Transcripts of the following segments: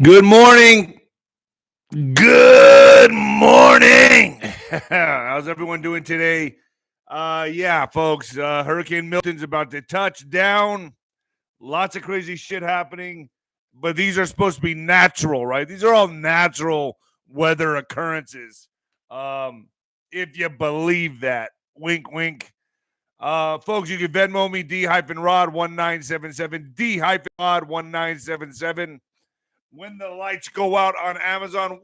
Good morning. Good morning. How's everyone doing today? Yeah, folks, Hurricane Milton's about to touch down. Lots of crazy shit happening, but these are supposed to be natural, right? These are all natural weather occurrences. Um, if you believe that. Wink, wink. Folks, you can Venmo me 𝗑-Rod1977, 𝗑-Rod1977. When the lights go out on Amazon,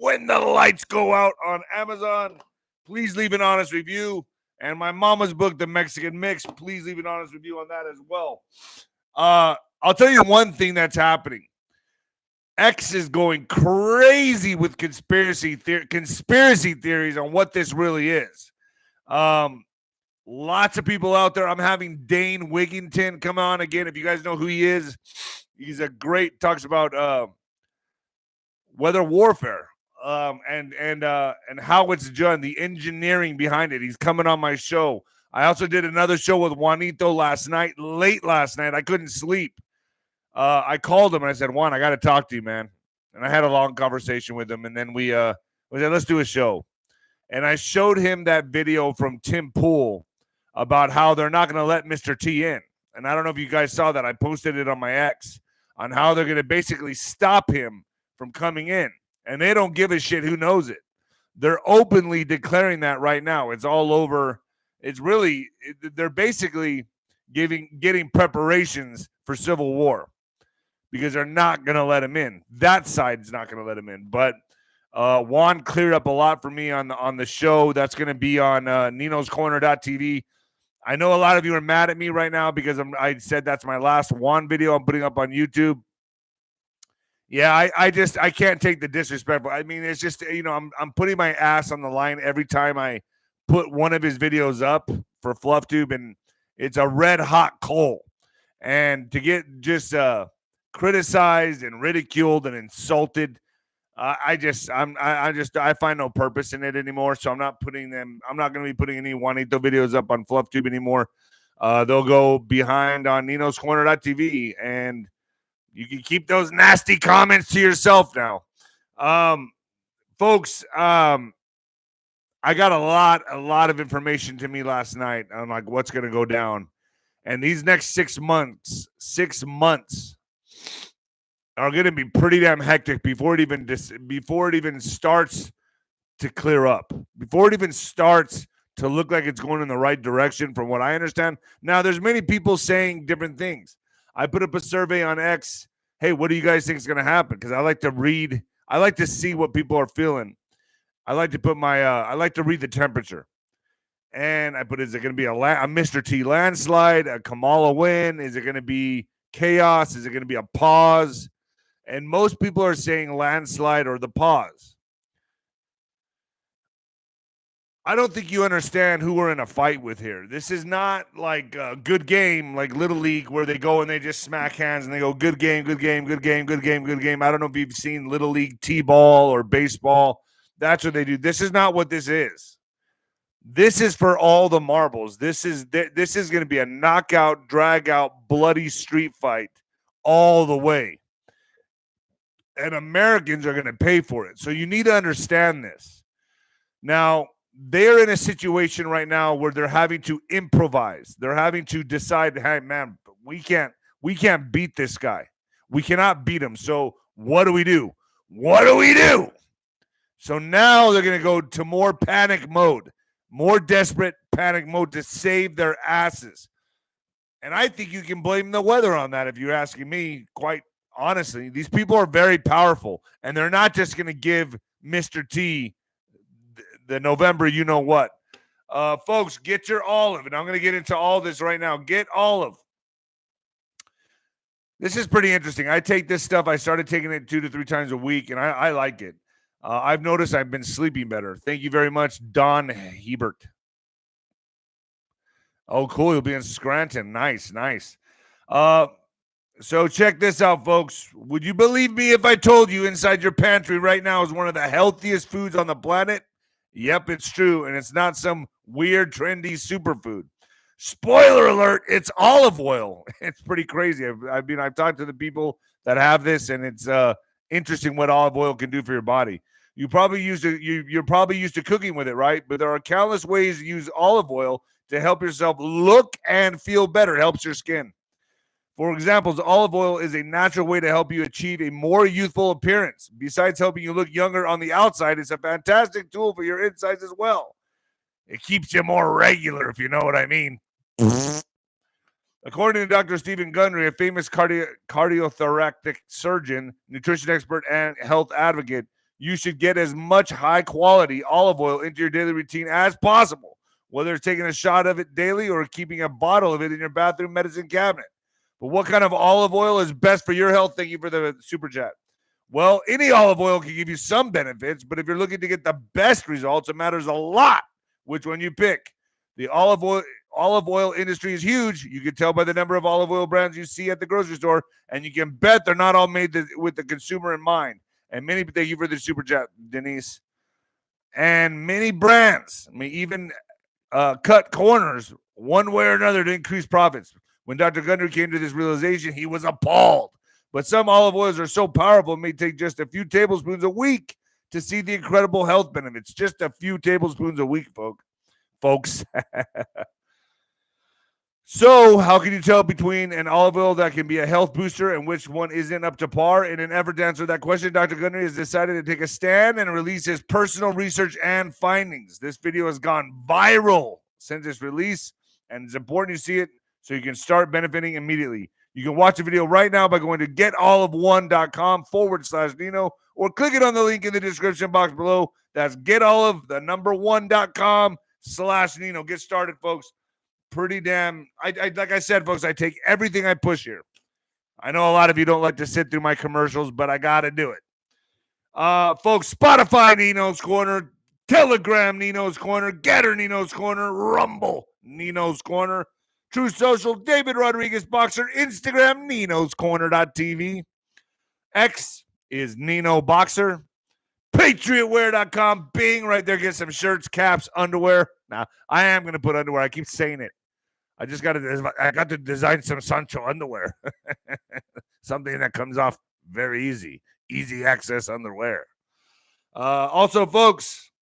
please leave an honest review. And my mama's book, The Mexican Mix, please leave an honest review on that as well. I'll tell you one thing that's happening. X is going crazy with conspiracy theories on what this really is. Lots of people out there. I'm having Dane Wigington come on again. If you guys know who he is, he's a great, talks about weather warfare and how it's done, the engineering behind it. He's coming on my show. I also did another show with Juanito late last night. I couldn't sleep. I called him and I said, Juan, I got to talk to you, man. And I had a long conversation with him. And then we said, let's do a show. And I showed him that video from Tim Pool about how they're not going to let Mr. T in. And I don't know if you guys saw that. I posted it on my X on how they're going to basically stop him from coming in. And they don't give a shit who knows it. They're openly declaring that right now. It's all over. It's really, they're basically getting preparations for civil war because they're not going to let him in. That side's not going to let him in. But Juan cleared up a lot for me on the show. That's going to be on Nino's Corner.tv. I know a lot of you are mad at me right now because I said that's my last Juan video I'm putting up on YouTube. Yeah, I can't take the disrespect. I mean, it's just, I'm putting my ass on the line every time I put one of his videos up for FluffTube, and it's a red hot coal. And to get just criticized and ridiculed and insulted, I find no purpose in it anymore. So I'm not going to be putting any Juanito videos up on FluffTube anymore. They'll go behind on Nino's Corner.tv, and you can keep those nasty comments to yourself now. Folks, I got a lot of information to me last night on like what's going to go down. And these next 6 months are going to be pretty damn hectic before it even starts to clear up, before it even starts to look like it's going in the right direction from what I understand. Now, there's many people saying different things. I put up a survey on X. Hey, what do you guys think is going to happen? Because I like to read. I like to see what people are feeling. I like to put I like to read the temperature. And I put, is it going to be a Mr. T landslide, a Kamala win? Is it going to be chaos? Is it going to be a pause? And most people are saying landslide or the pause. I don't think you understand who we're in a fight with here. This is not like a good game, like Little League, where they go and they just smack hands and they go, good game, good game, good game, good game, good game. I don't know if you've seen Little League T-ball or baseball. That's what they do. This is not what this is. This is for all the marbles. This is going to be a knockout, drag-out, bloody street fight all the way. And Americans are going to pay for it. So you need to understand this. Now, they're in a situation right now where they're having to improvise. They're having to decide, hey, man, we can't beat this guy. We cannot beat him. So what do we do? So now they're going to go to more panic mode, more desperate panic mode to save their asses. And I think you can blame the weather on that if you're asking me, quite honestly. These people are very powerful, and they're not just going to give Mr. T the November you-know-what. Folks, get your olive, and I'm going to get into all this right now. Get olive. This is pretty interesting. I take this stuff. I started taking it 2 to 3 times a week, and I like it. I've noticed I've been sleeping better. Thank you very much, Don Hebert. Oh, cool. You'll be in Scranton. Nice. So check this out, folks. Would you believe me if I told you inside your pantry right now is one of the healthiest foods on the planet? Yep, it's true, and it's not some weird, trendy superfood. Spoiler alert, it's olive oil. It's pretty crazy. I've talked to the people that have this, and interesting what olive oil can do for your body. You're probably used to cooking with it, right? But there are countless ways to use olive oil to help yourself look and feel better. It helps your skin. For example, olive oil is a natural way to help you achieve a more youthful appearance. Besides helping you look younger on the outside, it's a fantastic tool for your insides as well. It keeps you more regular, if you know what I mean. According to Dr. Stephen Gundry, a famous cardiothoracic surgeon, nutrition expert, and health advocate, you should get as much high-quality olive oil into your daily routine as possible, whether it's taking a shot of it daily or keeping a bottle of it in your bathroom medicine cabinet. But what kind of olive oil is best for your health? Thank you for the super chat. Well, any olive oil can give you some benefits, but if you're looking to get the best results, it matters a lot which one you pick. The olive oil industry is huge. You can tell by the number of olive oil brands you see at the grocery store, and you can bet they're not all made with the consumer in mind. And thank you for the super chat, Denise. And many brands may even cut corners one way or another to increase profits. When Dr. Gundry came to this realization, he was appalled. But some olive oils are so powerful, it may take just a few tablespoons a week to see the incredible health benefits. Just a few tablespoons a week, folks. So, how can you tell between an olive oil that can be a health booster and which one isn't up to par? In an effort to answer that question, Dr. Gundry has decided to take a stand and release his personal research and findings. This video has gone viral since its release, and it's important you see it so you can start benefiting immediately. You can watch the video right now by going to getolive1.com/Nino or click it on the link in the description box below. That's getolive1.com/Nino. Get started, folks. Pretty damn, like I said, folks, I take everything I push here. I know a lot of you don't like to sit through my commercials, but I got to do it. Folks, Spotify, Nino's Corner, Telegram, Nino's Corner, Getter, Nino's Corner, Rumble, Nino's Corner, True Social, David Rodriguez Boxer, Instagram, Nino's Corner.tv, X is Nino Boxer, PatriotWear.com, Bing, right there, get some shirts, caps, underwear. Now, I am going to put underwear. I keep saying it. I got to design some Sancho underwear. Something that comes off very easy. Easy access underwear. Also, folks,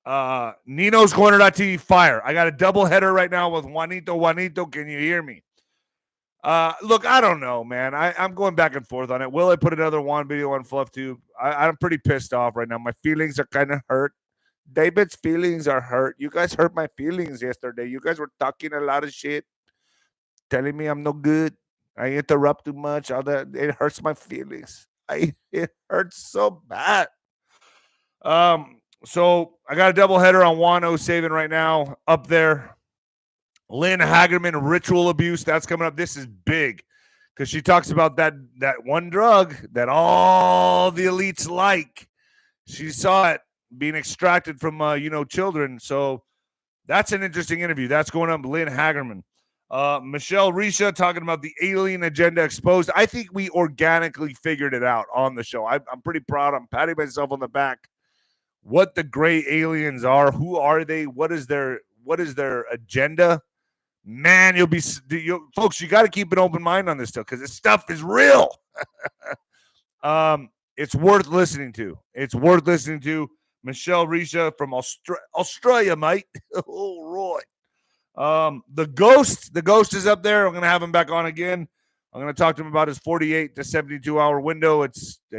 Nino's Corner.tv fire. I got a double header right now with Juanito. Can you hear me? Look, I don't know, man. I'm going back and forth on it. Will I put another Juan video on FluffTube? I'm pretty pissed off right now. My feelings are kind of hurt. David's feelings are hurt. You guys hurt my feelings yesterday. You guys were talking a lot of shit, telling me I'm no good. I interrupt too much. All that, it hurts my feelings. It hurts so bad. So I got a double header on 𝗀𝗨 right now up there. Lynn Hagerman, ritual abuse. That's coming up. This is big because she talks about that one drug that all the elites like. She saw it being extracted from, children. So that's an interesting interview. That's going on. Lynn Hagerman. Michelle Risha talking about the alien agenda exposed. I think we organically figured it out on the show. I'm pretty proud. I'm patting myself on the back. What the gray aliens are. Who are they? What is their agenda? Man, folks, you got to keep an open mind on this stuff because this stuff is real. It's worth listening to. Michelle Risha from Australia, mate. All right. The Ghost is up there. I'm going to have him back on again. I'm going to talk to him about his 48 to 72 hour window. I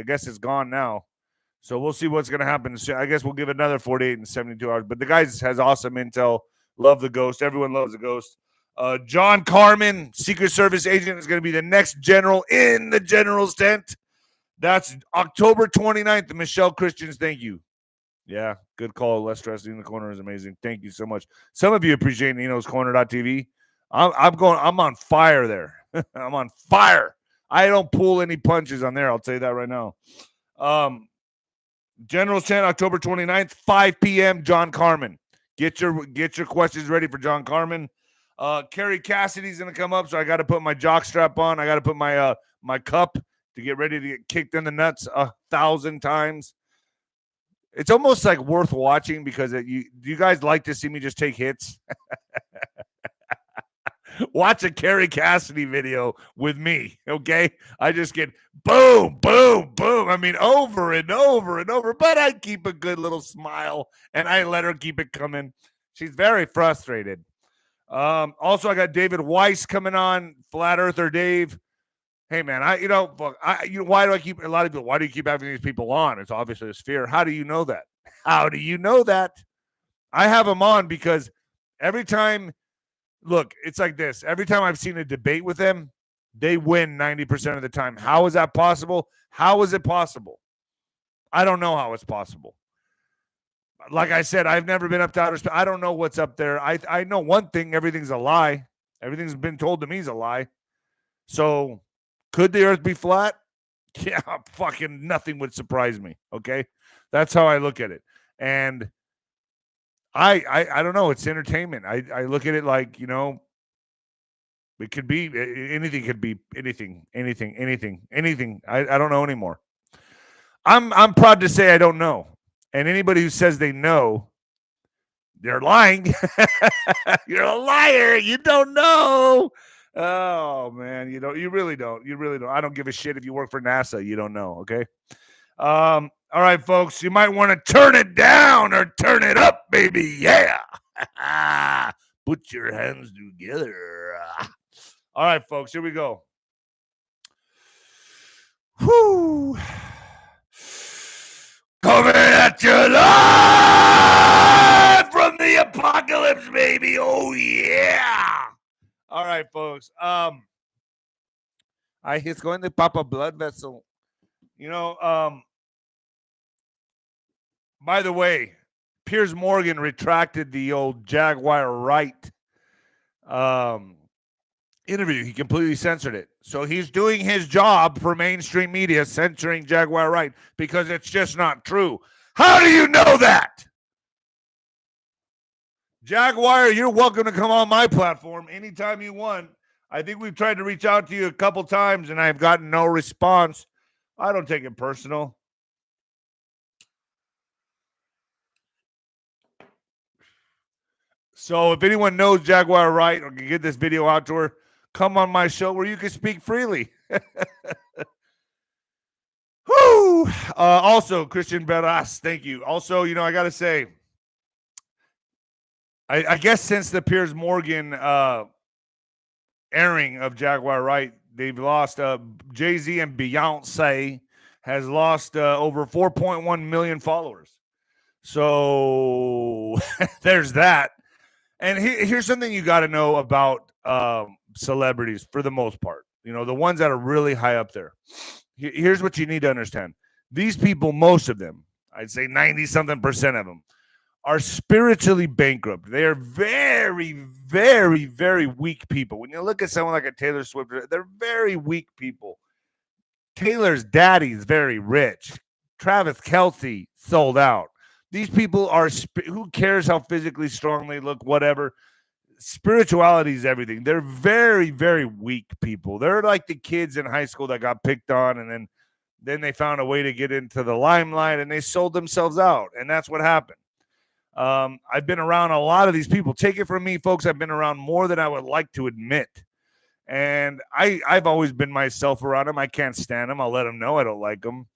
guess it's gone now. So we'll see what's going to happen. I guess we'll give another 48 and 72 hours. But the guy has awesome intel. Love the Ghost. Everyone loves the Ghost. John Carmen, Secret Service agent, is going to be the next general in the general's tent. That's October 29th. Michelle Christians, thank you. Yeah, good call. Less stress in the corner is amazing. Thank you so much. Some of you appreciate Nino's Corner.tv. I'm on fire there. I'm on fire. I don't pull any punches on there. I'll tell you that right now. General's tent, October 29th, 5 p.m. John Carmen. Get your questions ready for John Carmen. Carrie Cassidy's going to come up, so I got to put my jock strap on. I got to put my my cup to get ready to get kicked in the nuts 1,000 times. It's almost like worth watching because do you guys like to see me just take hits? Watch a 𝗀𝗃𝗂𝗁𝗂 video with me, okay? I just get boom, boom, boom. I mean, over and over and over, but I keep a good little smile, and I let her keep it coming. She's very frustrated. Also, I got David Weiss coming on, Flat Earther Dave. Hey, man, why do I keep, a lot of people, why do you keep having these people on? It's obviously a sphere. How do you know that? How do you know that? I have them on because every time, look, it's like this. Every time I've seen a debate with them, they win 90% of the time. How is that possible? How is it possible? I don't know how it's possible. Like I said, I've never been up to outer space. I don't know what's up there. I know one thing, everything's a lie. Everything's been told to me is a lie. So could the earth be flat? Yeah, fucking nothing would surprise me, okay? That's how I look at it. And I don't know. It's entertainment. I look at it like, it could be anything. Could be anything. I don't know anymore. I'm proud to say I don't know. And anybody who says they know, they're lying. You're a liar. You don't know. Oh man, you really don't. I don't give a shit if you work for NASA. You don't know. Okay. All right, folks. You might want to turn it down or turn it up, baby. Yeah. Put your hands together. All right, folks. Here we go. Whoo. Coming at you live from the apocalypse, baby. Oh yeah. All right, folks. He's going to pop a blood vessel. By the way, Piers Morgan retracted the old Jaguar Wright interview. He completely censored it. So he's doing his job for mainstream media, censoring Jaguar Wright because it's just not true. How do you know that? Jaguar, you're welcome to come on my platform anytime you want. I think we've tried to reach out to you a couple times and I've gotten no response. I don't take it personal. So if anyone knows Jaguar Wright or can get this video out to her, come on my show where you can speak freely. Whoo! Also, Christian Beras, thank you. Also, I got to say, I guess since the Piers Morgan airing of Jaguar Wright, they've lost Jay-Z and Beyonce has lost over 4.1 million followers. So there's that. And here's something you got to know about celebrities for the most part. The ones that are really high up there. Here's what you need to understand. These people, most of them, I'd say 90-something% of them, are spiritually bankrupt. They are very, very, very weak people. When you look at someone like a Taylor Swift, they're very weak people. Taylor's daddy's very rich. Travis Kelce sold out. These people are, who cares how physically strong they look, whatever. Spirituality is everything. They're very, very weak people. They're like the kids in high school that got picked on and then they found a way to get into the limelight and they sold themselves out. And that's what happened. I've been around a lot of these people. Take it from me, folks. I've been around more than I would like to admit. And I've always been myself around them. I can't stand them. I'll let them know I don't like them.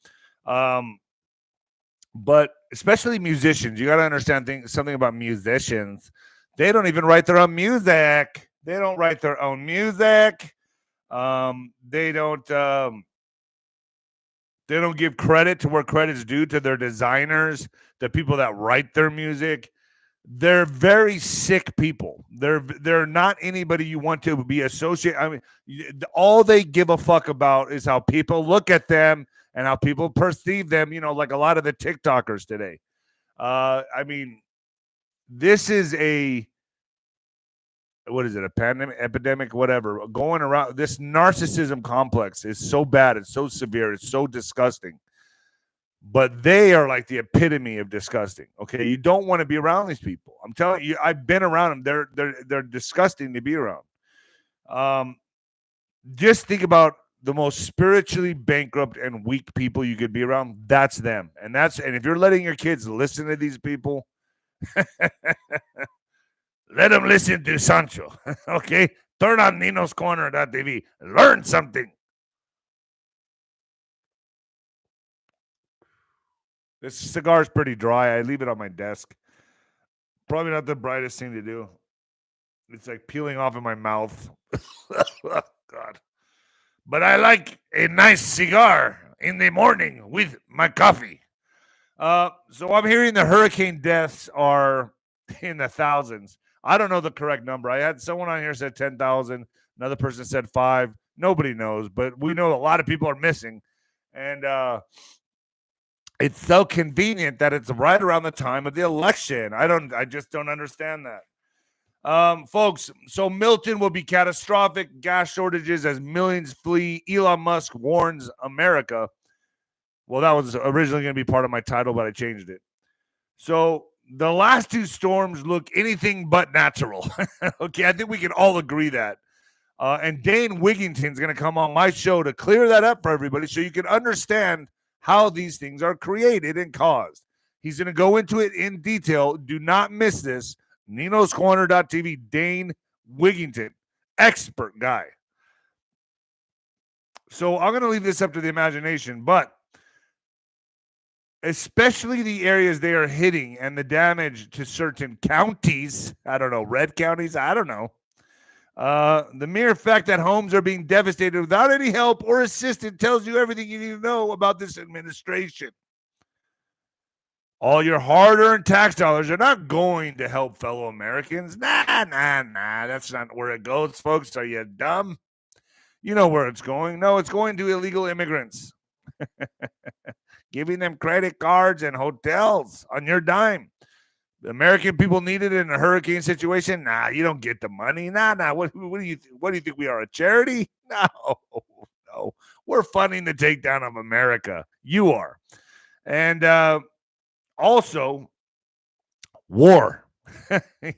But especially musicians, you got to understand something about musicians. They don't even write their own music. They don't write their own music. They don't give credit to where credit's due to their designers, the people that write their music. They're very sick people. They're not anybody you want to be associated. I mean, all they give a fuck about is how people look at them and how people perceive them, like a lot of the TikTokers today. I mean, this is a pandemic, epidemic, whatever, going around. This narcissism complex is so bad. It's so severe. It's so disgusting. But they are like the epitome of disgusting. Okay, you don't want to be around these people. I'm telling you, I've been around them. They're disgusting to be around. Just think about the most spiritually bankrupt and weak people you could be around. That's them. And if you're letting your kids listen to these people, let them listen to Sancho. Okay, Turn on 𝗬𝗏𝗠𝗲.tv. Learn something. This cigar is pretty dry. I leave it on my desk. Probably not the brightest thing to do. It's like peeling off in my mouth. Oh, God. But I like a nice cigar in the morning with my coffee. So I'm hearing the hurricane deaths are in the thousands. I don't know the correct number. I had someone on here said 10,000. Another person said 5. Nobody knows, but we know a lot of people are missing. And it's so convenient that it's right around the time of the election. I just don't understand that. Folks, so Milton will be catastrophic. Gas shortages as millions flee. Elon Musk warns America. Well, that was originally going to be part of my title, but I changed it. So the last 2 storms look anything but natural. Okay, I think we can all agree that. And Dane Wigington is going to come on my show to clear that up for everybody so you can understand how these things are created and caused. He's going to go into it in detail. Do not miss this. 𝗬𝗏𝗠𝗲.tv, Dane Wigington, expert guy. So I'm going to leave this up to the imagination, but especially the areas they are hitting and the damage to certain counties, I don't know, red counties, I don't know. The mere fact that homes are being devastated without any help or assistance tells you everything you need to know about this administration. All your hard-earned tax dollars are not going to help fellow Americans. Nah. That's not where it goes, folks. Are you dumb? You know where it's going. No, it's going to illegal immigrants. Giving them credit cards and hotels on your dime. The American people need it in a hurricane situation. Nah, you don't get the money. Nah. What do you think we are, a charity? No. We're funding the takedown of America. You are. And also war.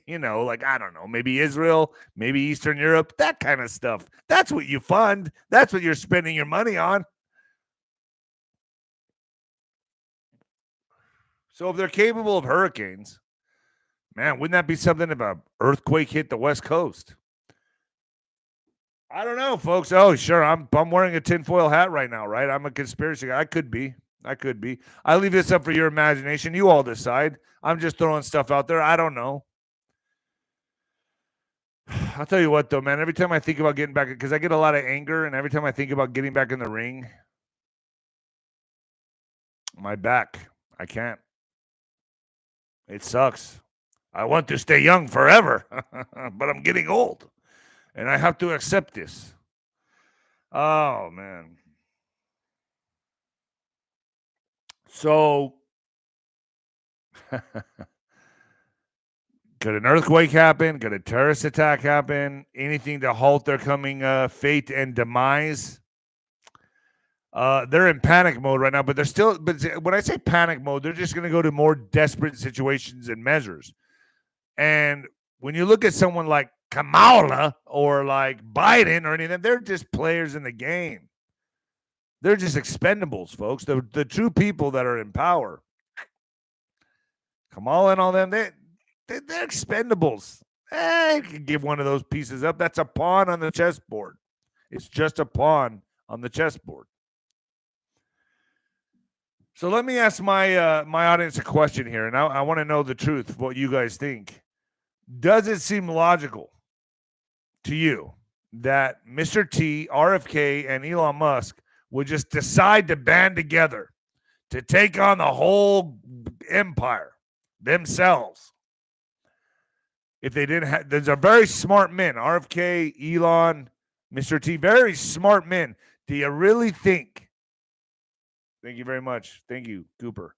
You know, like, I don't know, maybe Israel, maybe Eastern Europe, that kind of stuff. That's what you fund. That's what you're spending your money on. So if they're capable of hurricanes, man, wouldn't that be something if an earthquake hit the West Coast? I don't know, folks. Oh, sure. I'm wearing a tinfoil hat right now, right? I'm a conspiracy guy. I could be. I leave this up for your imagination. You all decide. I'm just throwing stuff out there. I don't know. I'll tell you what, though, man. Every time I think about getting back, because I get a lot of anger, and every time I think about getting back in the ring, my back, I can't. It sucks. I want to stay young forever, but I'm getting old, and I have to accept this. Oh, man. So, could an earthquake happen? Could a terrorist attack happen? Anything to halt their coming fate and demise? They're in panic mode right now, but they're still. But when I say panic mode, they're just going to go to more desperate situations and measures. And when you look at someone like Kamala or like Biden or anything, they're just players in the game. They're just expendables, folks. The true people that are in power, Kamala and all them, they're expendables. You can give one of those pieces up. That's a pawn on the chessboard. It's just a pawn on the chessboard. So let me ask my my audience a question here, and I want to know the truth, what you guys think. Does it seem logical to you that Mr. T, RFK, and Elon Musk would just decide to band together to take on the whole empire themselves? If they didn't have, these are very smart men, RFK, Elon, Mr. T, very smart men. Do you really think? Thank you very much. Thank you, Cooper.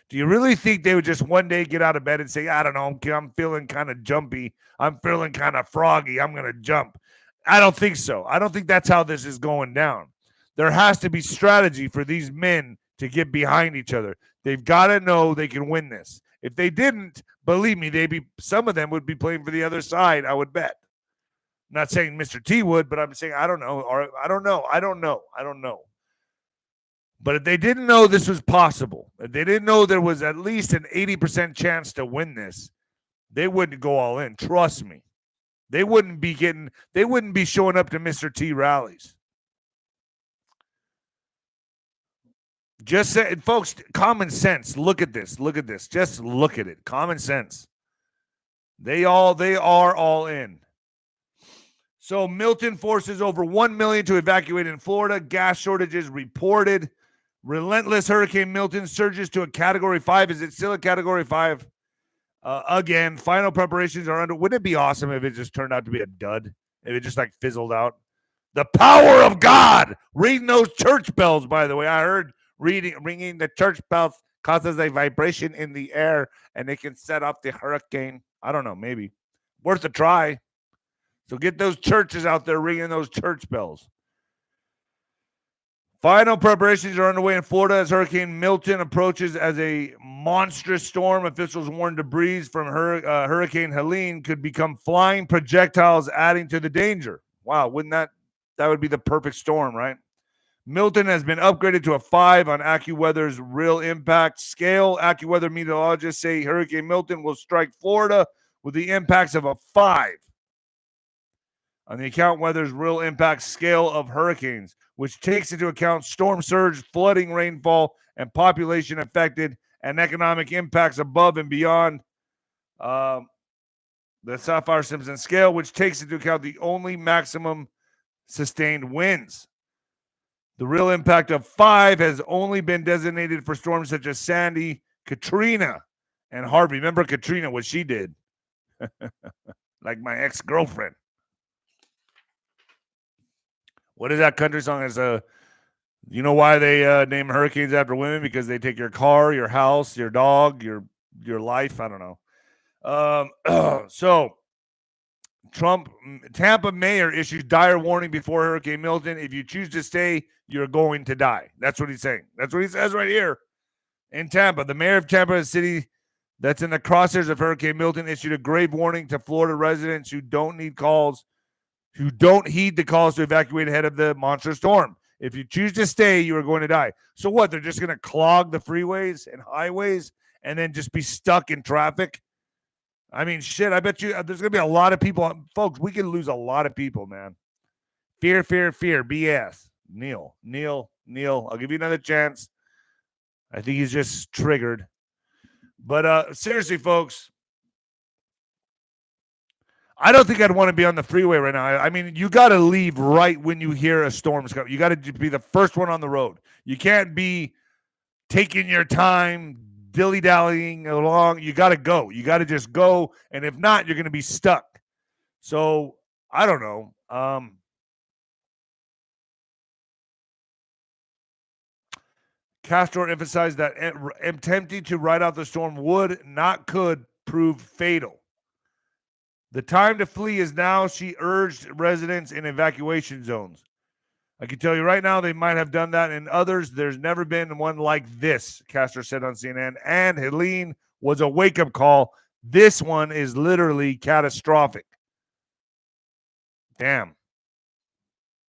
Do you really think they would just one day get out of bed and say, I don't know, I'm feeling kind of jumpy. I'm feeling kind of froggy. I'm going to jump. I don't think so. I don't think that's how this is going down. There has to be strategy for these men to get behind each other. They've got to know they can win this. If they didn't, believe me, some of them would be playing for the other side, I would bet. I'm not saying Mr. T would, but I'm saying I don't know. Or I don't know. But if they didn't know this was possible, if they didn't know there was at least an 80% chance to win this, they wouldn't go all in. Trust me. They wouldn't be showing up to Mr. T rallies. Just say, folks, common sense. Look at this. Look at this. Just look at it. Common sense. They are all in. So Milton forces over 1 million to evacuate in Florida. Gas shortages reported. Relentless Hurricane Milton surges to a Category 5. Is it still a Category 5? Again, final preparations are under. Wouldn't it be awesome if it just turned out to be a dud? If it just like fizzled out? The power of God. Reading those church bells, by the way. I heard ringing the church bells causes a vibration in the air and it can set off the hurricane. I don't know, maybe. Worth a try. So get those churches out there ringing those church bells. Final preparations are underway in Florida as Hurricane Milton approaches as a monstrous storm. Officials warn debris from Hurricane Helene could become flying projectiles, adding to the danger. Wow, wouldn't that would be the perfect storm, right? Milton has been upgraded to a 5 on AccuWeather's real impact scale. AccuWeather meteorologists say Hurricane Milton will strike Florida with the impacts of a 5 on the account weather's real impact scale of hurricanes, which takes into account storm surge, flooding, rainfall, and population affected, and economic impacts above and beyond the Saffir-Simpson scale, which takes into account the only maximum sustained winds. The real impact of 5 has only been designated for storms such as Sandy, Katrina, and Harvey. Remember Katrina, what she did? Like my ex-girlfriend. What is that country song? Is you know why they name hurricanes after women? Because they take your car, your house, your dog, your life. I don't know. So Tampa mayor issues dire warning before Hurricane Milton. If you choose to stay, you're going to die. That's what he's saying. That's what he says right here in Tampa. The mayor of Tampa, a city that's in the crosshairs of Hurricane Milton, issued a grave warning to Florida residents who don't heed the calls to evacuate ahead of the monster storm. If you choose to stay, you are going to die. So what? They're just going to clog the freeways and highways and then just be stuck in traffic? I mean, shit, I bet you there's going to be a lot of people. Folks, we can lose a lot of people, man. Fear, BS. Neil. I'll give you another chance. I think he's just triggered. But seriously, folks, I don't think I'd want to be on the freeway right now. I mean, you got to leave right when you hear a storm's coming. You got to be the first one on the road. You can't be taking your time, dilly-dallying along. You got to go. You got to just go. And if not, you're going to be stuck. So, I don't know. Castro emphasized that attempting to ride out the storm could prove fatal. The time to flee is now, she urged residents in evacuation zones. I can tell you right now, they might have done that in others. There's never been one like this, Castro said on CNN. And Helene was a wake-up call. This one is literally catastrophic. Damn.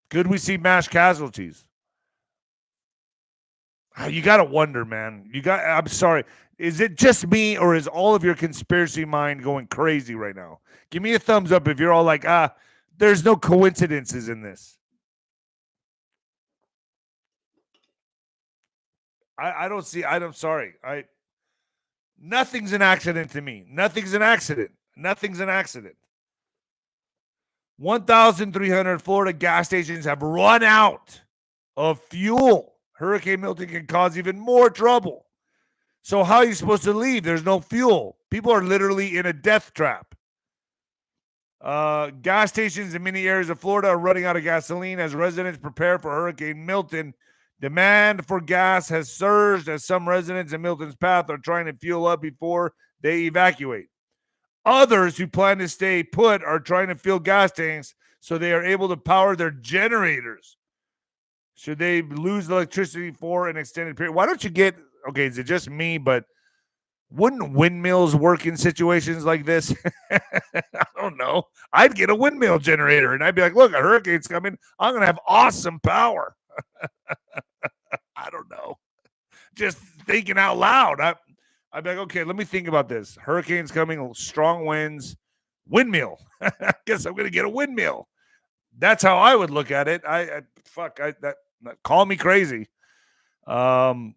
Could we see mass casualties? You got to wonder, man. I'm sorry. Is it just me or is all of your conspiracy mind going crazy right now? Give me a thumbs up if you're all like, there's no coincidences in this. I don't see. I'm sorry. Nothing's an accident to me. Nothing's an accident. 1,300 Florida gas stations have run out of fuel. Hurricane Milton can cause even more trouble. So how are you supposed to leave? There's no fuel. People are literally in a death trap. Gas stations in many areas of Florida are running out of gasoline as residents prepare for Hurricane Milton. Demand for gas has surged as some residents in Milton's path are trying to fuel up before they evacuate. Others who plan to stay put are trying to fill gas tanks so they are able to power their generators should they lose electricity for an extended period. Why don't you okay, is it just me, but wouldn't windmills work in situations like this? I don't know. I'd get a windmill generator and I'd be like, look, a hurricane's coming. I'm going to have awesome power. I don't know. Just thinking out loud. I'd be like, okay, let me think about this. Hurricane's coming, strong winds, Windmill. I guess I'm going to get a windmill. That's how I would look at it. Call me crazy. Am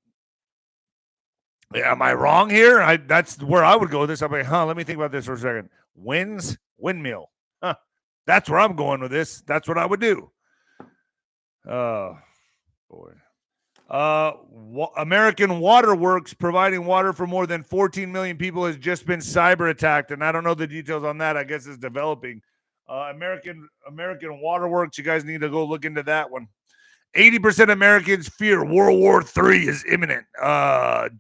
I wrong here? That's where I would go with this. I'm like, let me think about this for a second. Windmill. That's where I'm going with this. That's what I would do. Oh, boy. American Water Works, providing water for more than 14 million people, has just been cyber attacked, and I don't know the details on that. I guess it's developing. American Water Works, you guys need to go look into that one. 80% of Americans fear World War III is imminent.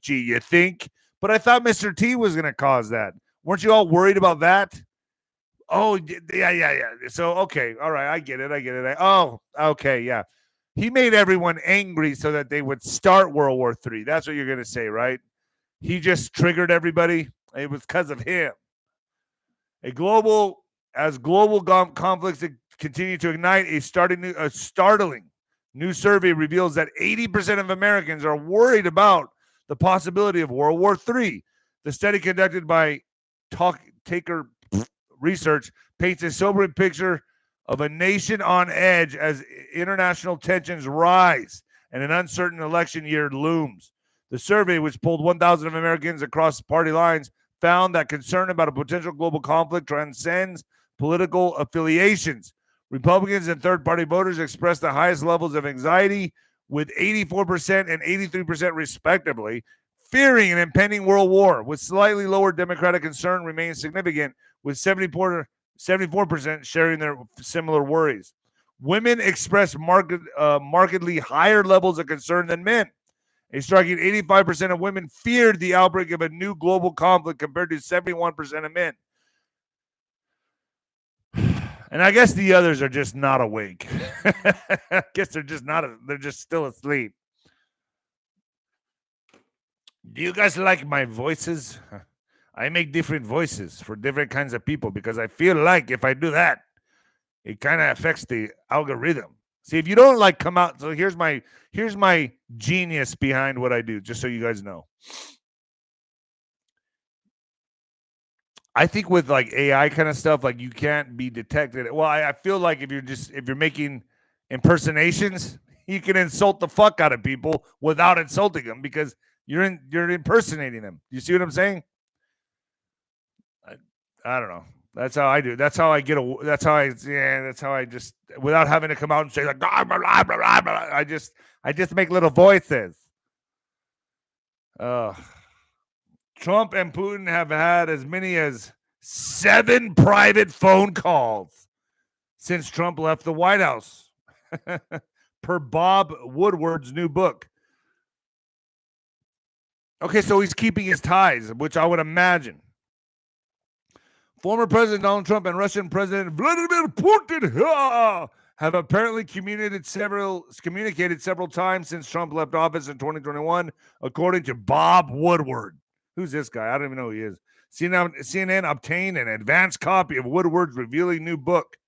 Gee, you think? But I thought Mr. T was going to cause that. Weren't you all worried about that? Oh, yeah. So, okay. All right. I get it. Okay. Yeah. He made everyone angry so that they would start World War III. That's what you're going to say, right? He just triggered everybody. It was because of him. As global conflicts continue to ignite, a startling new survey reveals that 80% of Americans are worried about the possibility of World War III. The study conducted by Taker Research paints a sobering picture of a nation on edge as international tensions rise and an uncertain election year looms. The survey, which polled 1,000 Americans across party lines, found that concern about a potential global conflict transcends political affiliations. Republicans and third-party voters expressed the highest levels of anxiety, with 84% and 83% respectively fearing an impending world war, with slightly lower Democratic concern remains significant, with 74% sharing their similar worries. Women express markedly higher levels of concern than men. A striking 85% of women feared the outbreak of a new global conflict compared to 71% of men. And I guess the others are just not awake. I guess they're just still asleep. Do you guys like my voices? I make different voices for different kinds of people because I feel like if I do that, it kind of affects the algorithm. See, if you don't like come out, so here's my genius behind what I do, just so you guys know. I think with like AI kind of stuff, like you can't be detected. Well, I feel like if you're making impersonations, you can insult the fuck out of people without insulting them because you're impersonating them. You see what I'm saying? I don't know. That's how I do. That's how I just, without having to come out and say like, blah, blah, blah, blah, blah, I just make little voices. Trump and Putin have had as many as 7 private phone calls since Trump left the White House, per Bob Woodward's new book. Okay, so he's keeping his ties, which I would imagine. Former President Donald Trump and Russian President Vladimir Putin have apparently communicated several times since Trump left office in 2021, according to Bob Woodward. Who's this guy? I don't even know who he is. CNN obtained an advanced copy of Woodward's revealing new book,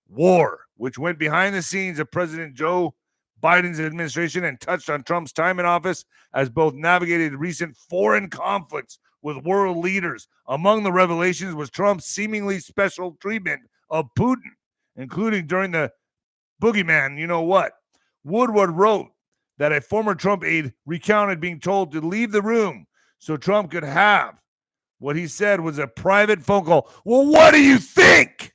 War, which went behind the scenes of President Joe Biden's administration and touched on Trump's time in office as both navigated recent foreign conflicts with world leaders. Among the revelations was Trump's seemingly special treatment of Putin, including during the boogeyman, you know what? Woodward wrote that a former Trump aide recounted being told to leave the room so Trump could have what he said was a private phone call. Well, what do you think?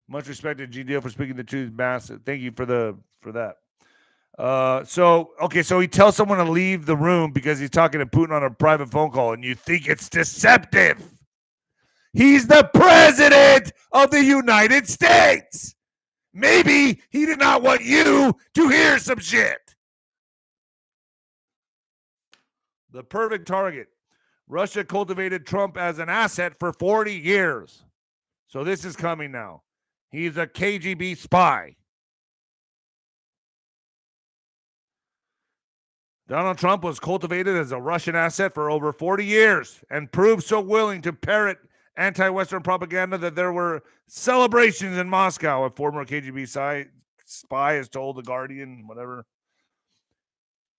Much respect to GDO for speaking the truth, massive. Thank you for that. So he tells someone to leave the room because he's talking to Putin on a private phone call, and you think it's deceptive. He's the president of the United States. Maybe he did not want you to hear some shit. The perfect target. Russia cultivated Trump as an asset for 40 years. So this is coming now. He's a KGB spy. Donald Trump was cultivated as a Russian asset for over 40 years and proved so willing to parrot anti-Western propaganda that there were celebrations in Moscow. A former KGB spy has told The Guardian, whatever.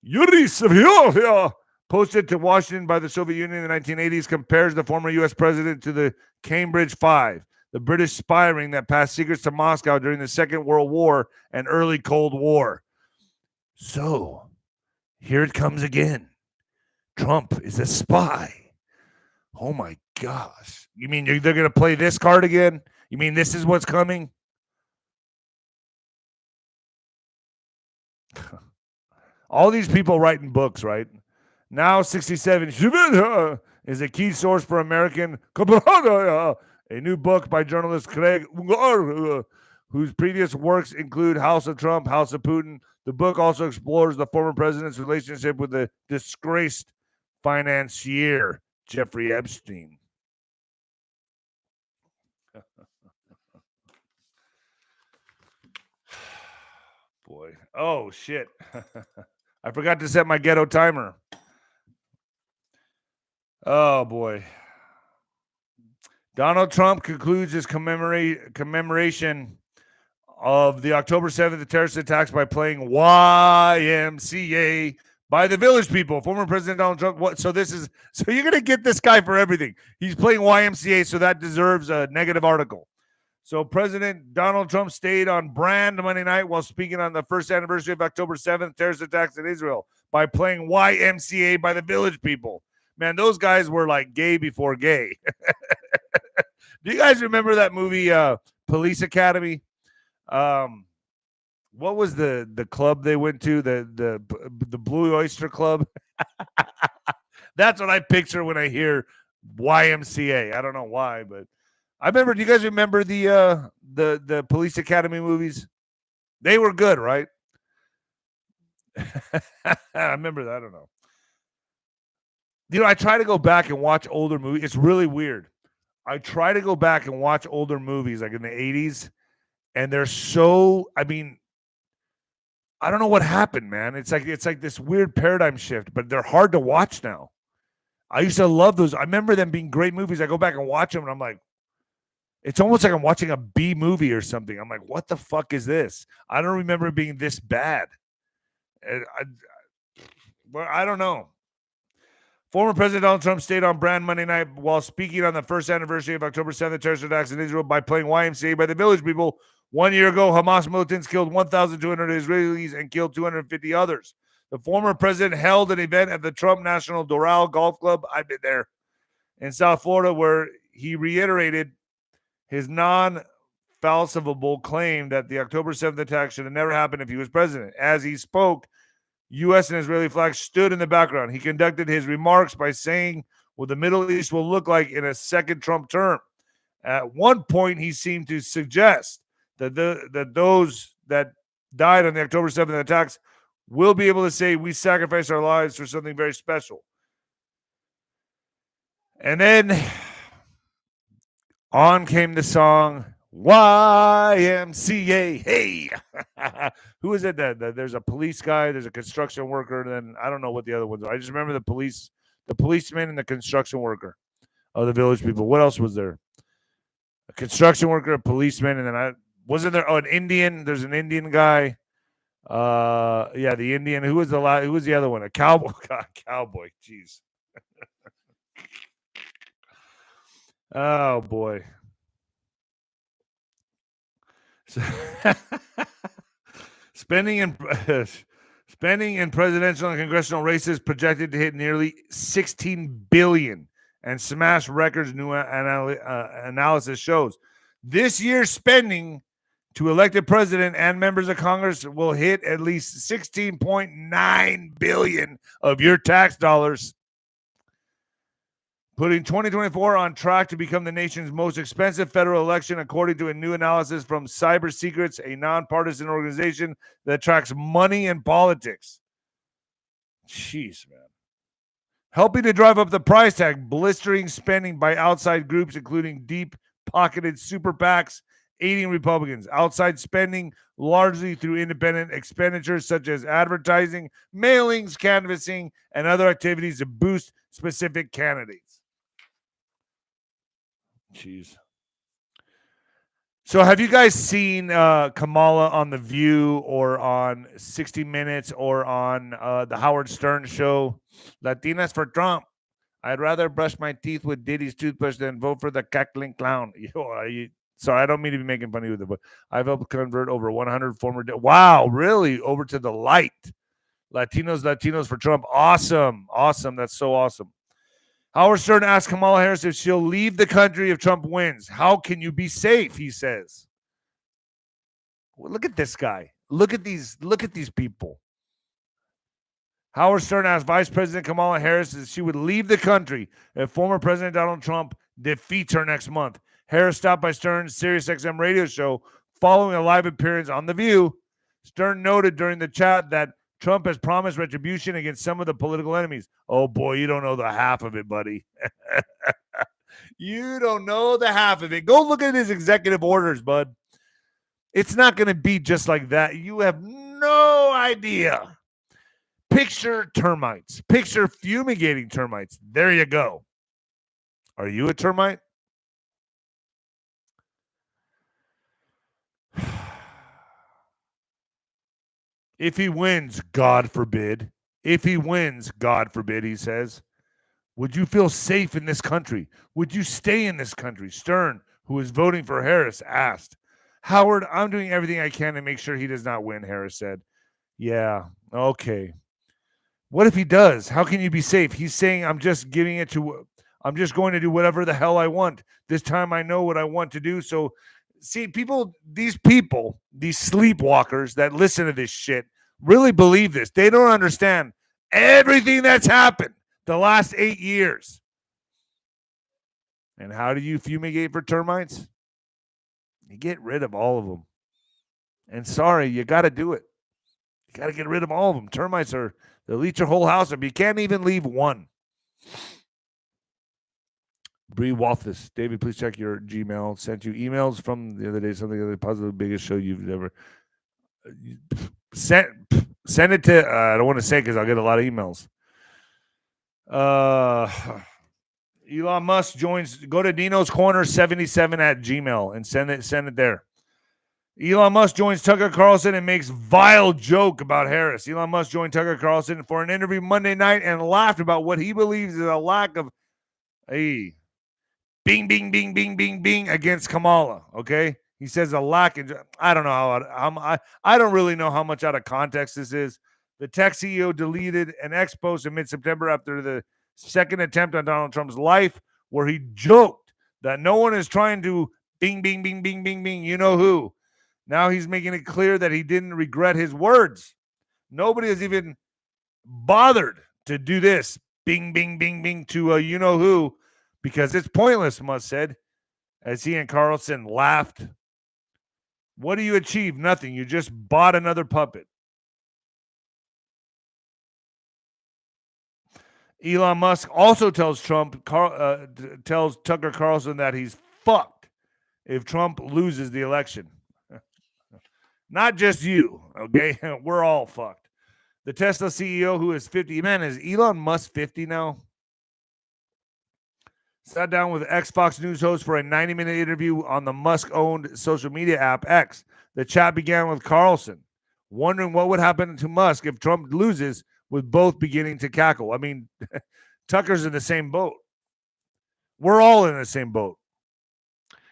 𝗬𝗏cie𝗂𝗁𝗶𝗹 posted to Washington by the Soviet Union in the 1980s, compares the former U.S. president to the Cambridge Five, the British spy ring that passed secrets to Moscow during the Second World War and early Cold War. So, here it comes again. Trump is a spy. Oh my gosh. You mean they're going to play this card again? You mean this is what's coming? All these people writing books, right? Now 67 is a key source for American, a new book by journalist Craig, whose previous works include House of Trump, House of Putin. The book also explores the former president's relationship with the disgraced financier Jeffrey Epstein. Boy. Oh, shit. I forgot to set my ghetto timer. Oh, boy. Donald Trump concludes his commemoration of the October 7th terrorist attacks by playing 𝗬MCA by the Village People. Former President Donald Trump. So you're going to get this guy for everything. He's playing YMCA, so that deserves a negative article. So President Donald Trump stayed on brand Monday night while speaking on the first anniversary of October 7th terrorist attacks in Israel by playing YMCA by the Village People. Man, those guys were like gay before gay. Do you guys remember that movie, Police Academy? What was the club they went to? The Blue Oyster Club. That's what I picture when I hear YMCA. I don't know why, but I remember. Do you guys remember the Police Academy movies? They were good, right? I remember that. I don't know. You know, I try to go back and watch older movies. It's really weird. I try to go back and watch older movies like in the 80s, and they're so, I mean, I don't know what happened, man. It's like this weird paradigm shift, but they're hard to watch now. I used to love those. I remember them being great movies. I go back and watch them, and I'm like, it's almost like I'm watching a B movie or something. I'm like, what the fuck is this? I don't remember it being this bad. I don't know. Former President Donald Trump stayed on brand Monday night while speaking on the first anniversary of October 7th terrorist attacks in Israel by playing YMCA by the Village People. 1 year ago, Hamas militants killed 1,200 Israelis and killed 250 others. The former president held an event at the Trump National Doral Golf Club, I've been there, in South Florida, where he reiterated his non-falsifiable claim that the October 7th attack should have never happened if he was president. As he spoke, U.S. and Israeli flags stood in the background. He conducted his remarks by saying what the Middle East will look like in a second Trump term. At one point, he seemed to suggest that those that died on the October 7th attacks will be able to say we sacrificed our lives for something very special. And then on came the song YMCA. Hey, who is it? There's a police guy, there's a construction worker, and then I don't know what the other ones are. I just remember the policeman, and the construction worker of the Village People. What else was there? A construction worker, a policeman, and then wasn't there? Oh, an Indian. There's an Indian guy. Yeah, the Indian. Who was the other one? A cowboy. God, cowboy. Jeez. Oh boy. Spending in presidential and congressional races projected to hit nearly $16 billion and smash records. New analysis shows this year's spending to elect a president and members of Congress will hit at least $16.9 billion of your tax dollars, putting 2024 on track to become the nation's most expensive federal election, according to a new analysis from Cyber Secrets, a nonpartisan organization that tracks money and politics. Jeez, man. Helping to drive up the price tag, blistering spending by outside groups, including deep-pocketed super PACs, aiding Republicans. Outside spending largely through independent expenditures such as advertising, mailings, canvassing, and other activities to boost specific candidates. Jeez. So have you guys seen Kamala on The View or on 60 Minutes or on the Howard Stern show? Latinas for Trump. I'd rather brush my teeth with Diddy's toothbrush than vote for the cackling clown. Sorry, I don't mean to be making fun of you, but I've helped convert over 100 former. Wow, really? Over to the light. Latinos for Trump. Awesome. That's so awesome. Howard Stern asked Kamala Harris if she'll leave the country if Trump wins. How can you be safe? He says. Well, look at this guy. Look at these people. Howard Stern asked Vice President Kamala Harris if she would leave the country if former President Donald Trump defeats her next month. Harris stopped by Stern's SiriusXM radio show following a live appearance on The View. Stern noted during the chat that Trump has promised retribution against some of the political enemies. Oh, boy, you don't know the half of it, buddy. You don't know the half of it. Go look at his executive orders, bud. It's not going to be just like that. You have no idea. Picture termites. Picture fumigating termites. There you go. Are you a termite? If he wins, God forbid. If he wins, God forbid, he says, would you feel safe in this country? Would you stay in this country? Stern, who is voting for Harris, asked. Howard, I'm doing everything I can to make sure he does not win, Harris said. Yeah, okay. What if he does? How can you be safe? He's saying, I'm just going to do whatever the hell I want. This time I know what I want to do. So, see, these sleepwalkers that listen to this shit really believe this. They don't understand everything that's happened the last 8 years. And how do you fumigate for termites? You get rid of all of them. And sorry, you got to do it. You got to get rid of all of them. Termites they'll eat your whole house up. You can't even leave one. 𝗵𝗲𝗶𝗶. David, please check your Gmail. Sent you emails from the other day. Something of the positive biggest show you've ever send it to. I don't want to say because I'll get a lot of emails. Elon Musk joins. Go to Nino's Corner 77 at Gmail and send it there. Elon Musk joins Tucker Carlson and makes vile joke about Harris. Elon Musk joined Tucker Carlson for an interview Monday night and laughed about what he believes is a lack of bing, bing, bing, bing, bing, bing against Kamala. Okay, he says a lack. I don't know I don't really know how much out of context this is. The tech CEO deleted an X post in mid-September after the second attempt on Donald Trump's life, where he joked that no one is trying to bing, bing, bing, bing, bing, bing. You know who? Now he's making it clear that he didn't regret his words. Nobody has even bothered to do this. Bing, bing, bing, bing to you know who, because it's pointless, Musk said, as he and Carlson laughed. What do you achieve? Nothing. You just bought another puppet. Elon Musk also tells Tucker Carlson that he's fucked if Trump loses the election. Not just you, okay? We're all fucked. The Tesla CEO, who is 50, man, is Elon Musk 50 now? Sat down with Fox News host for a 90-minute interview on the Musk-owned social media app X. The chat began with Carlson, wondering what would happen to Musk if Trump loses, with both beginning to cackle. I mean, Tucker's in the same boat. We're all in the same boat.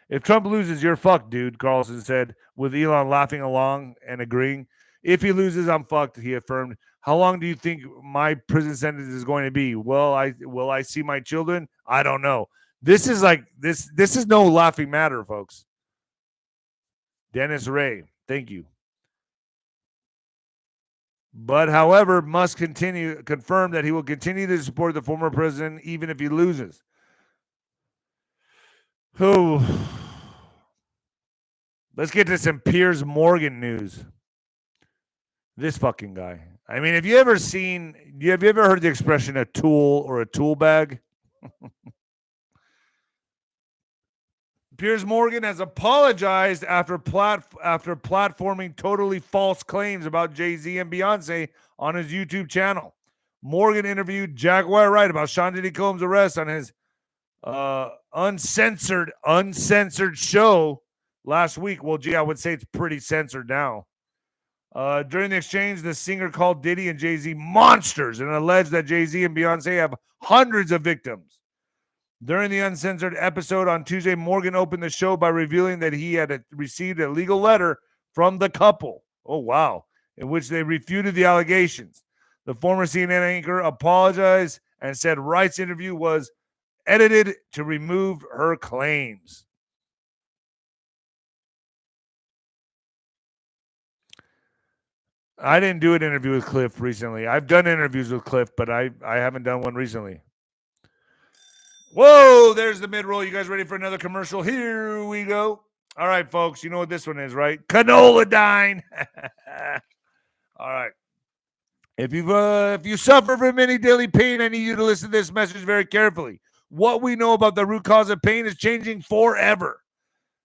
If Trump loses, you're fucked, dude, Carlson said, with Elon laughing along and agreeing. If he loses, I'm fucked, he affirmed. How long do you think my prison sentence is going to be? Will I see my children? I don't know. This is like this is no laughing matter, folks. Dennis Ray, thank you. But however, Musk confirmed that he will continue to support the former president even if he loses. Let's get to some Piers Morgan news. This fucking guy. I mean, have you ever heard the expression a tool or a tool bag? Piers Morgan has apologized after platforming totally false claims about Jay-Z and Beyonce on his YouTube channel. Morgan interviewed Jack Wright about Sean Diddy Combs' arrest on his uncensored show last week. Well, gee, I would say it's pretty censored now. During the exchange, the singer called Diddy and Jay-Z monsters and alleged that Jay-Z and Beyonce have hundreds of victims. During the uncensored episode on Tuesday, Morgan opened the show by revealing that he had received a legal letter from the couple. Oh, wow. In which they refuted the allegations. The former CNN anchor apologized and said Wright's interview was edited to remove her claims. I didn't do an interview with Cliff recently. I've done interviews with Cliff, but I haven't done one recently. Whoa, there's the mid-roll. You guys ready for another commercial? Here we go. All right, folks, you know what this one is, right? Canoladine. All right. If you suffer from any daily pain, I need you to listen to this message very carefully. What we know about the root cause of pain is changing forever.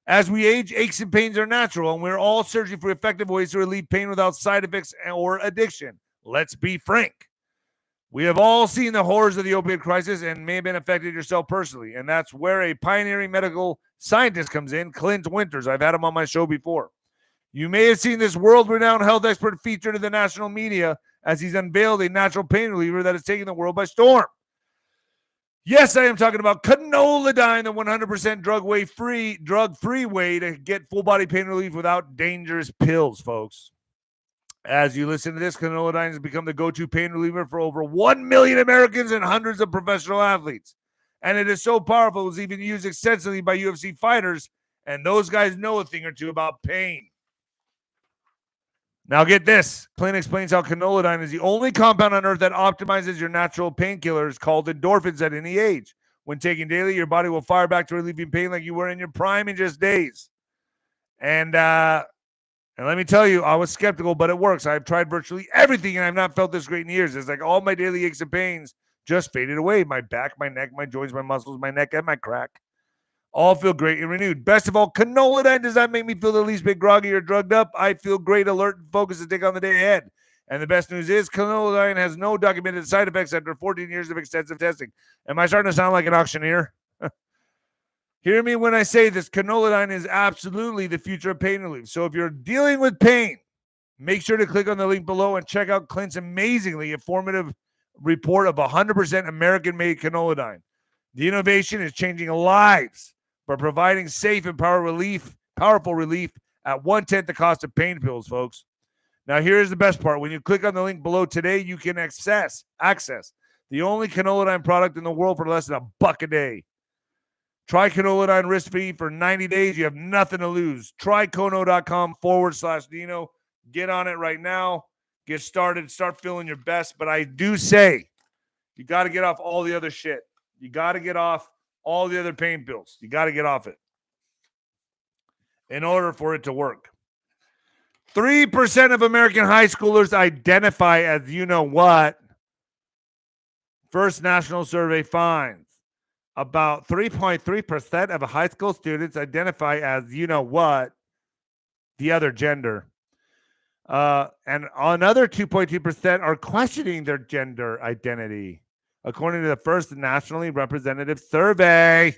As we age, aches and pains are natural, and we're all searching for effective ways to relieve pain without side effects or addiction. Let's be frank. We have all seen the horrors of the opioid crisis and may have been affected yourself personally, and that's where a pioneering medical scientist comes in, Clint Winters. I've had him on my show before. You may have seen this world-renowned health expert featured in the national media as he's unveiled a natural pain reliever that is taking the world by storm. Yes, I am talking about Canoladine, the 100% drug-free way to get full-body pain relief without dangerous pills, folks. As you listen to this, Canoladine has become the go-to pain reliever for over 1 million Americans and hundreds of professional athletes. And it is so powerful, it was even used extensively by UFC fighters, and those guys know a thing or two about pain. Now get this. Clint explains how Canoladine is the only compound on earth that optimizes your natural painkillers called endorphins at any age. When taken daily, your body will fire back to relieving pain like you were in your prime in just days. And let me tell you, I was skeptical, but it works. I've tried virtually everything, and I've not felt this great in years. It's like all my daily aches and pains just faded away. My back, my neck, my joints, my muscles, my neck, and my crack all feel great and renewed. Best of all, Canoladine does not make me feel the least bit groggy or drugged up. I feel great, alert, and focused to take on the day ahead. And the best news is Canoladine has no documented side effects after 14 years of extensive testing. Am I starting to sound like an auctioneer? Hear me when I say this. Canoladine is absolutely the future of pain relief. So if you're dealing with pain, make sure to click on the link below and check out Clint's amazingly informative report of 100% American-made Canoladine. The innovation is changing lives by providing safe and powerful relief at 1/10 the cost of pain pills, folks. Now, here's the best part. When you click on the link below today, you can access the only Canoladine product in the world for less than $1 a day. Try Canoladine risk-free for 90 days. You have nothing to lose. Try Kono.com/Nino. Get on it right now. Get started. Start feeling your best. But I do say you got to get off all the other shit. You got to get off all the other pain pills. You got to get off it in order for it to work. 3% of American high schoolers identify as you know what. First national survey finds about 3.3% of high school students identify as you know what, the other gender. And another 2.2% are questioning their gender identity, according to the first nationally representative survey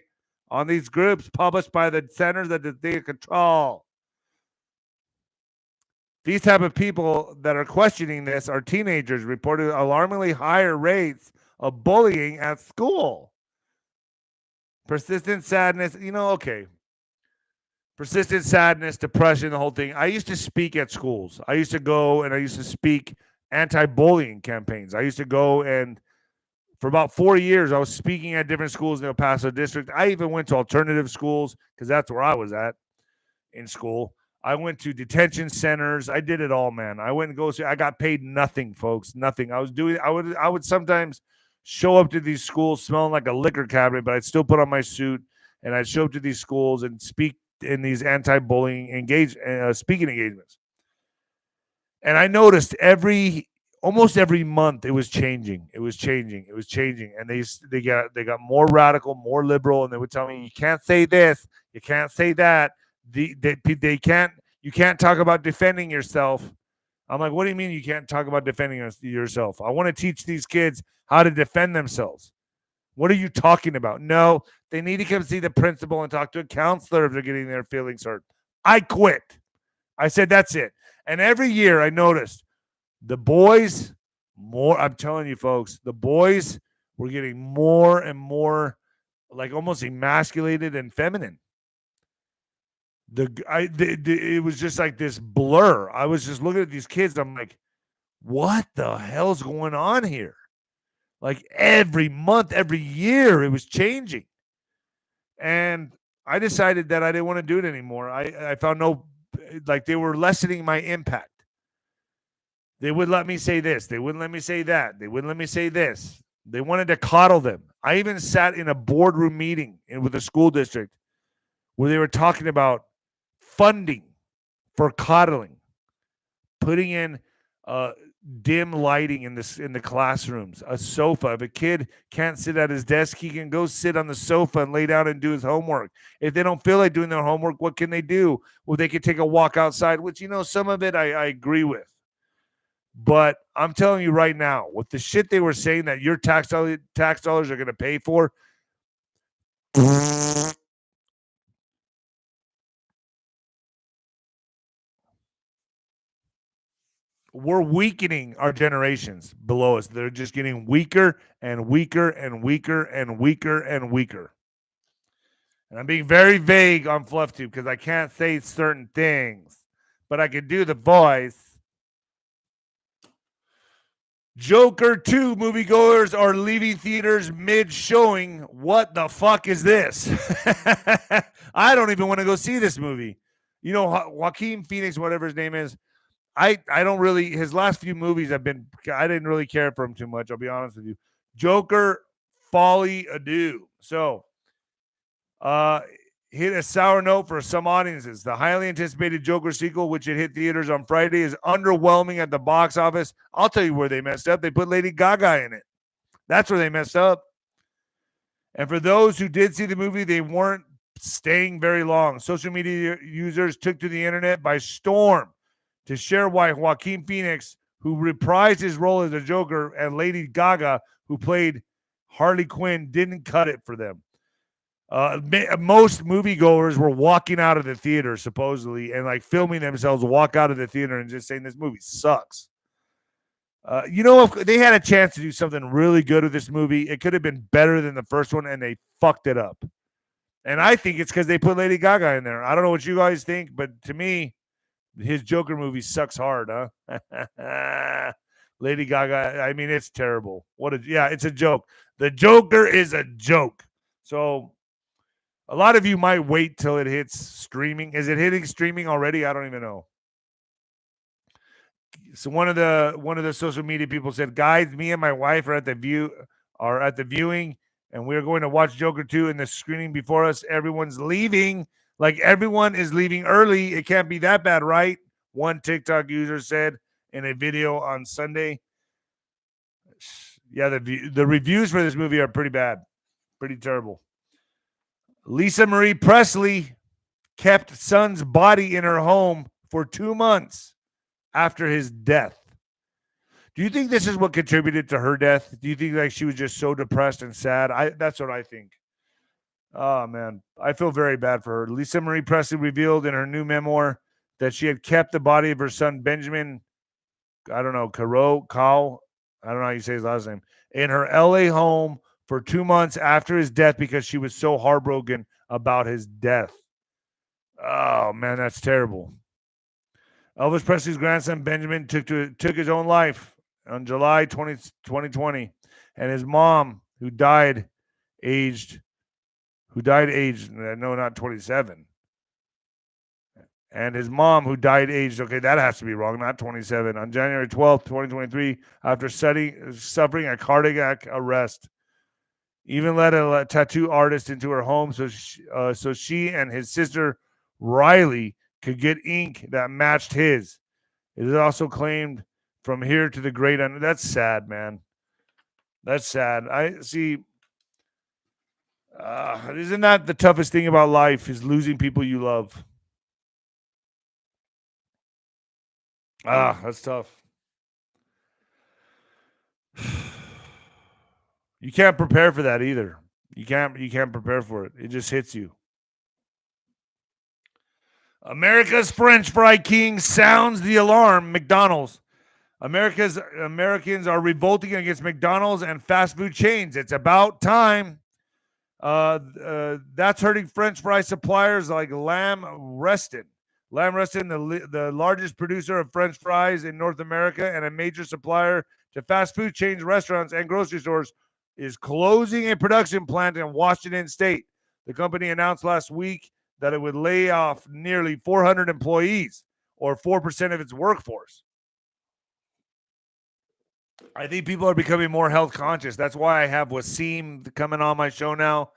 on these groups published by the Centers of Disease Control. These type of people that are questioning this are teenagers, reported alarmingly higher rates of bullying at school. Persistent sadness, persistent sadness, depression, the whole thing. I used to speak at schools. I used to go and I used to speak anti-bullying campaigns. I used to go and for about 4 years, I was speaking at different schools in the El Paso district. I even went to alternative schools because that's where I was at in school. I went to detention centers. I did it all, man. I went and go. I got paid nothing, folks. Nothing. I would sometimes show up to these schools smelling like a liquor cabinet, but I'd still put on my suit and I'd show up to these schools and speak in these anti-bullying speaking engagements. And I noticed almost every month it was changing. And they got more radical, more liberal, and they would tell me, you can't say this, you can't say that. You can't talk about defending yourself. I'm like, what do you mean you can't talk about defending yourself? I want to teach these kids how to defend themselves. What are you talking about? No, they need to come see the principal and talk to a counselor if they're getting their feelings hurt. I quit. I said, that's it. And every year I noticed the boys, I'm telling you folks, the boys were getting more and more like almost emasculated and feminine. It was just like this blur. I was just looking at these kids. I'm like, what the hell's going on here? Like every month, every year, it was changing. And I decided that I didn't want to do it anymore. I found like they were lessening my impact. They would let me say this. They wouldn't let me say that. They wouldn't let me say this. They wanted to coddle them. I even sat in a boardroom meeting with the school district where they were talking about funding for coddling, putting in dim lighting in the classrooms, a sofa. If a kid can't sit at his desk, he can go sit on the sofa and lay down and do his homework. If they don't feel like doing their homework, what can they do? Well, they can take a walk outside, which, some of it I agree with. But I'm telling you right now, with the shit they were saying that your tax dollars are going to pay for, we're weakening our generations below us. They're just getting weaker and weaker and weaker and weaker and weaker. And I'm being very vague on FluffTube because I can't say certain things, but I can do the voice. Joker 2 moviegoers are leaving theaters mid-showing. What the fuck is this? I don't even want to go see this movie. Joaquin Phoenix, whatever his name is, I don't really, his last few movies I didn't really care for him too much, I'll be honest with you. Joker, 𝗏𝗟𝗏. So, hit a sour note for some audiences. The highly anticipated Joker sequel, which it hit theaters on Friday, is underwhelming at the box office. I'll tell you where they messed up. They put Lady Gaga in it. That's where they messed up. And for those who did see the movie, they weren't staying very long. Social media users took to the internet by storm to share why Joaquin Phoenix, who reprised his role as the Joker, and Lady Gaga, who played Harley Quinn, didn't cut it for them. Most moviegoers were walking out of the theater, supposedly, and like filming themselves walk out of the theater and just saying this movie sucks. If they had a chance to do something really good with this movie, it could have been better than the first one, and they fucked it up. And I think it's because they put Lady Gaga in there. I don't know what you guys think, but to me, his Joker movie sucks hard, huh? Lady Gaga, I mean, it's terrible. It's a joke. The Joker is a joke. So a lot of you might wait till it hits streaming. Is it hitting streaming already? I don't even know. So one of the social media people said, guys, me and my wife are at the viewing, and we're going to watch Joker 2 in the screening before us. Everyone's leaving. Like, everyone is leaving early. It can't be that bad, right? One TikTok user said in a video on Sunday. Yeah, the reviews for this movie are pretty bad. Pretty terrible. Lisa Marie Presley kept son's body in her home for 2 months after his death. Do you think this is what contributed to her death? Do you think like she was just so depressed and sad? That's what I think. Oh, man. I feel very bad for her. Lisa Marie Presley revealed in her new memoir that she had kept the body of her son, Benjamin, I don't know, 𝗀𝗃𝗁, I don't know how you say his last name, in her LA home for 2 months after his death because she was so heartbroken about his death. Oh, man, that's terrible. Elvis Presley's grandson, Benjamin, took his own life on July 2020, and his mom, who died aged, no, not 27. And his mom, who died aged, okay, that has to be wrong, not 27, on January 12th, 2023, after suffering a cardiac arrest. Even let a tattoo artist into her home so she and his sister, Riley, could get ink that matched his. It is also claimed from here to the great unknown. That's sad, man. That's sad. I see. Isn't that the toughest thing about life, is losing people you love? That's tough. You can't prepare for that either. You can't prepare for it. It just hits you. America's French fry king sounds the alarm. McDonald's. Americans are revolting against McDonald's and fast food chains. It's about time. That's hurting French fry suppliers like 𝗬𝗏. 𝗬𝗏, the largest producer of French fries in North America and a major supplier to fast food chains, restaurants, and grocery stores, is closing a production plant in Washington State. The company announced last week that it would lay off nearly 400 employees, or 4% of its workforce. I think people are becoming more health conscious. That's why I have 𝗬𝗏 coming on my show now.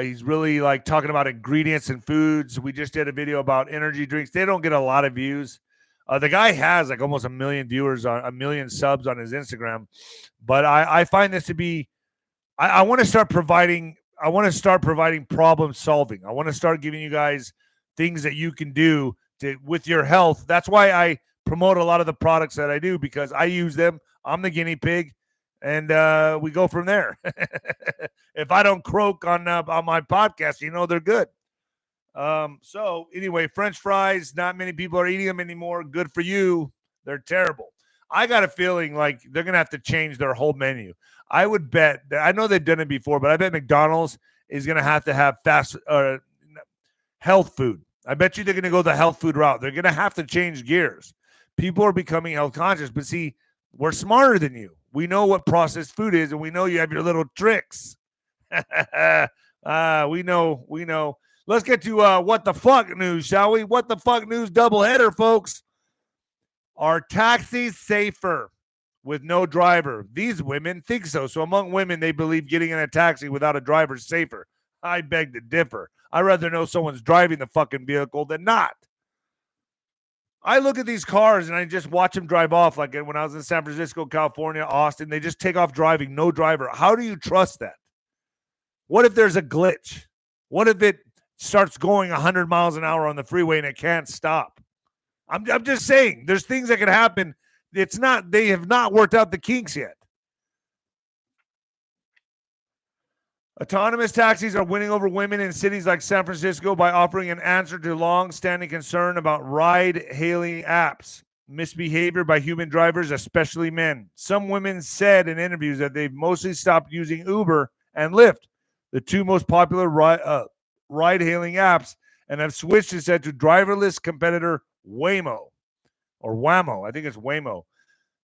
He's really like talking about ingredients and foods. We just did a video about energy drinks. They don't get a lot of views. The guy has like almost 1 million viewers, on 1 million subs on his Instagram. But I find this to be, I want to start providing problem solving. I want to start giving you guys things that you can do with your health. That's why I promote a lot of the products that I do, because I use them. I'm the guinea pig, and we go from there. If I don't croak on my podcast, you know they're good. So anyway, French fries, not many people are eating them anymore. Good for you. They're terrible. I got a feeling like they're going to have to change their whole menu. I would bet, I know they've done it before, but I bet McDonald's is going to have fast health food. I bet you they're going to go the health food route. They're going to have to change gears. People are becoming health conscious, but see, we're smarter than you. We know what processed food is, and we know you have your little tricks. We know. Let's get to what the fuck news, shall we? What the fuck news doubleheader, folks. Are taxis safer with no driver? These women think so. So among women, they believe getting in a taxi without a driver is safer. I beg to differ. I'd rather know someone's driving the fucking vehicle than not. I look at these cars and I just watch them drive off. Like when I was in San Francisco, California, Austin, they just take off driving, no driver. How do you trust that? What if there's a glitch? What if it starts going 100 miles an hour on the freeway and it can't stop? I'm just saying, there's things that could happen. They have not worked out the kinks yet. Autonomous taxis are winning over women in cities like San Francisco by offering an answer to long-standing concern about ride-hailing apps, misbehavior by human drivers, especially men. Some women said in interviews that they've mostly stopped using Uber and Lyft, the two most popular ride-hailing apps, and have switched instead to driverless competitor Waymo, or Waymo. I think it's Waymo.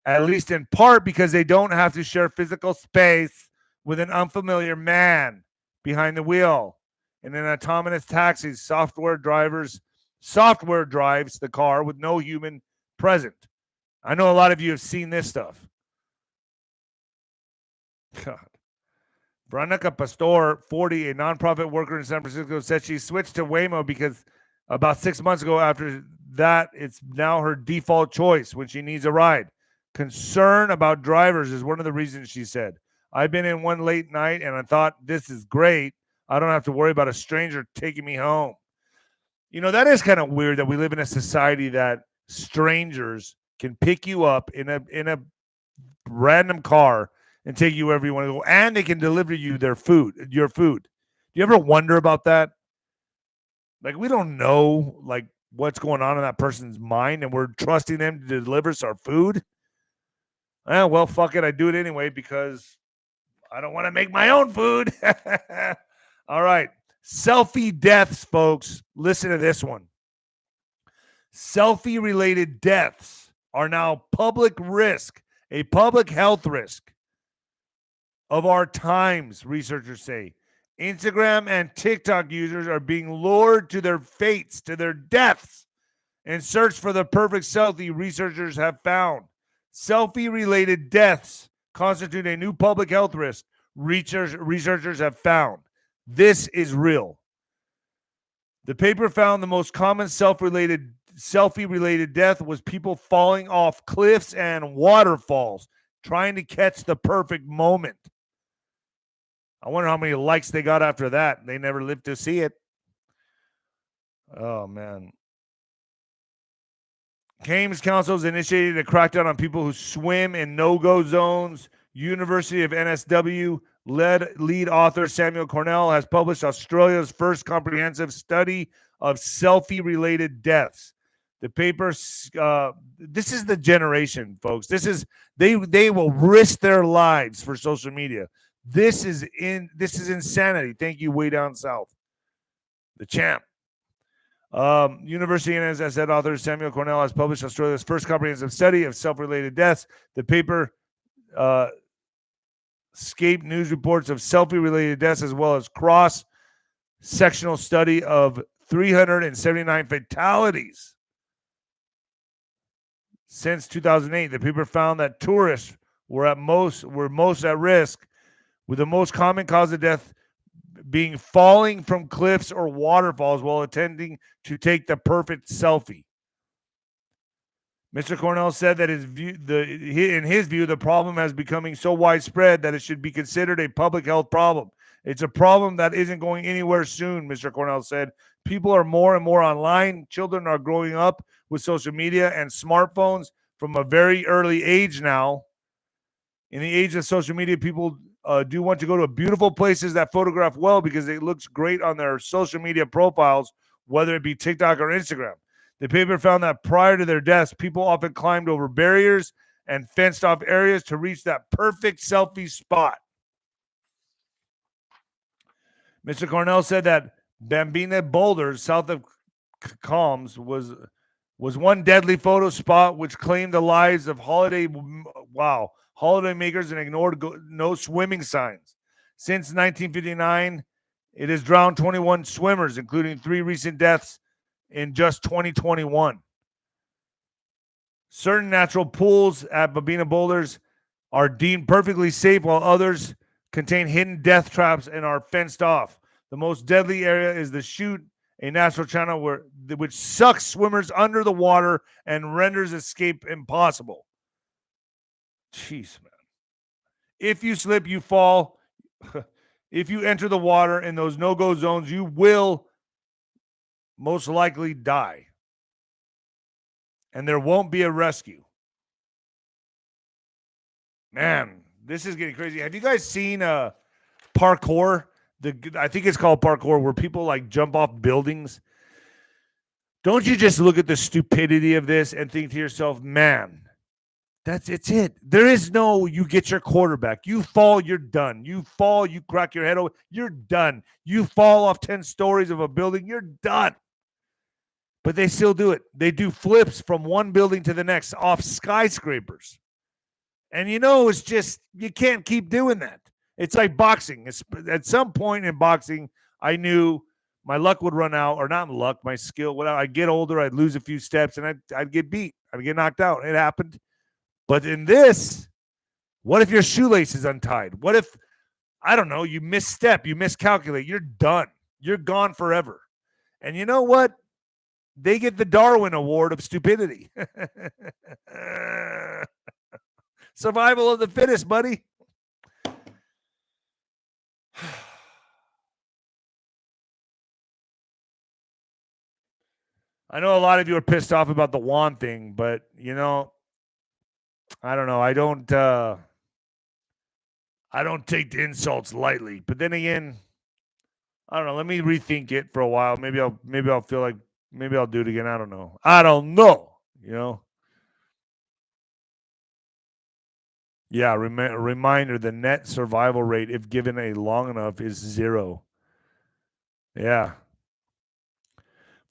At least in part because they don't have to share physical space with an unfamiliar man behind the wheel. In an autonomous taxi, software drives the car with no human present. I know a lot of you have seen this stuff. God. 𝗫𝗏𝗃 Pastor, 40, a nonprofit worker in San Francisco, said she switched to Waymo because about 6 months ago, after that, it's now her default choice when she needs a ride. Concern about drivers is one of the reasons, she said. I've been in one late night and I thought, this is great. I don't have to worry about a stranger taking me home. You know, that is kind of weird that we live in a society that strangers can pick you up in a random car and take you wherever you want to go, and they can deliver you your food. Do you ever wonder about that? Like, we don't know like what's going on in that person's mind, and we're trusting them to deliver us our food. Well, fuck it. I do it anyway because I don't want to make my own food. All right. Selfie deaths, folks. Listen to this one. Selfie-related deaths are now public risk, a public health risk of our times, researchers say. Instagram and TikTok users are being lured to their fates, to their deaths, in search for the perfect selfie, researchers have found. Selfie-related deaths constitute a new public health risk, researchers have found. This is real. The paper found the most common selfie-related death was people falling off cliffs and waterfalls, trying to catch the perfect moment. I wonder how many likes they got after that. They never lived to see it. Oh, man. Ames Council has initiated a crackdown on people who swim in no-go zones. University of NSW lead author Samuel Cornell has published Australia's first comprehensive study of selfie-related deaths. The paper, this is the generation, folks. This is they will risk their lives for social media. This is insanity. Thank you, way down south. The champ. University, and as I said, author Samuel Cornell has published Australia's first comprehensive study of self-related deaths. The paper escaped news reports of selfie-related deaths as well as cross-sectional study of 379 fatalities. Since 2008, the paper found that tourists were most at risk, with the most common cause of death being falling from cliffs or waterfalls while attempting to take the perfect selfie. Mr. Cornell said that in his view, the problem has becoming so widespread that it should be considered a public health problem. It's a problem that isn't going anywhere soon, Mr. Cornell said. People are more and more online. Children are growing up with social media and smartphones from a very early age now. In the age of social media, people do want to go to beautiful places that photograph well because it looks great on their social media profiles, whether it be TikTok or Instagram. The paper found that prior to their deaths, people often climbed over barriers and fenced off areas to reach that perfect selfie spot. Mr. Cornell said that 𝗵𝗶𝗀 boulders south of 𝗀𝗂𝗯𝗀 was one deadly photo spot which claimed the lives of holiday makers and ignored no swimming signs. Since 1959, it has drowned 21 swimmers, including 3 recent deaths in just 2021. Certain natural pools at 𝗵𝗶𝗀 boulders are deemed perfectly safe, while others contain hidden death traps and are fenced off. The most deadly area is the chute, a natural channel which sucks swimmers under the water and renders escape impossible. Jeez, man. If you slip, you fall. If you enter the water in those no-go zones, you will most likely die. And there won't be a rescue. Man, this is getting crazy. Have you guys seen parkour? I think it's called parkour, where people like jump off buildings. Don't you just look at the stupidity of this and think to yourself, man, it's it. There is no, you get your quarterback. You fall, you're done. You fall, you crack your head over, you're done. You fall off 10 stories of a building, you're done. But they still do it. They do flips from one building to the next off skyscrapers. And it's just, you can't keep doing that. It's like boxing. At some point in boxing, I knew my luck would run out, or not luck, my skill. Whatever. I'd get older, I'd lose a few steps, and I'd get beat. I'd get knocked out. It happened. But in this, what if your shoelace is untied? What if, I don't know, you misstep, you miscalculate, you're done. You're gone forever. And you know what? They get the Darwin Award of stupidity. Survival of the fittest, buddy. I know a lot of you are pissed off about the Juan thing, but I don't know. I don't take the insults lightly. But then again, I don't know. Let me rethink it for a while. Maybe I'll feel like maybe I'll do it again. I don't know. Yeah, reminder, the net survival rate, if given a long enough, is 0. Yeah.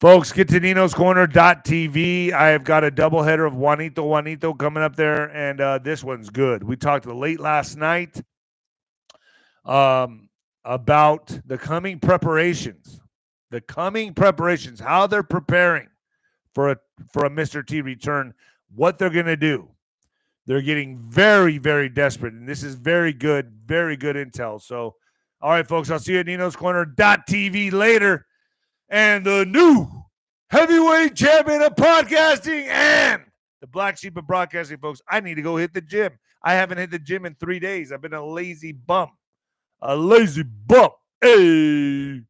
Folks, get to ninoscorner.tv. I have got a doubleheader of 𝗀𝗏𝗏 coming up there, and this one's good. We talked late last night about the coming preparations, how they're preparing for a Mr. T return, what they're going to do. They're getting very, very desperate, and this is very good intel. So, all right, folks, I'll see you at ninoscorner.tv later. And the new heavyweight champion of podcasting and the black sheep of broadcasting, folks, I need to go hit the gym. I haven't hit the gym in 3 days. I've been a lazy bum. Hey.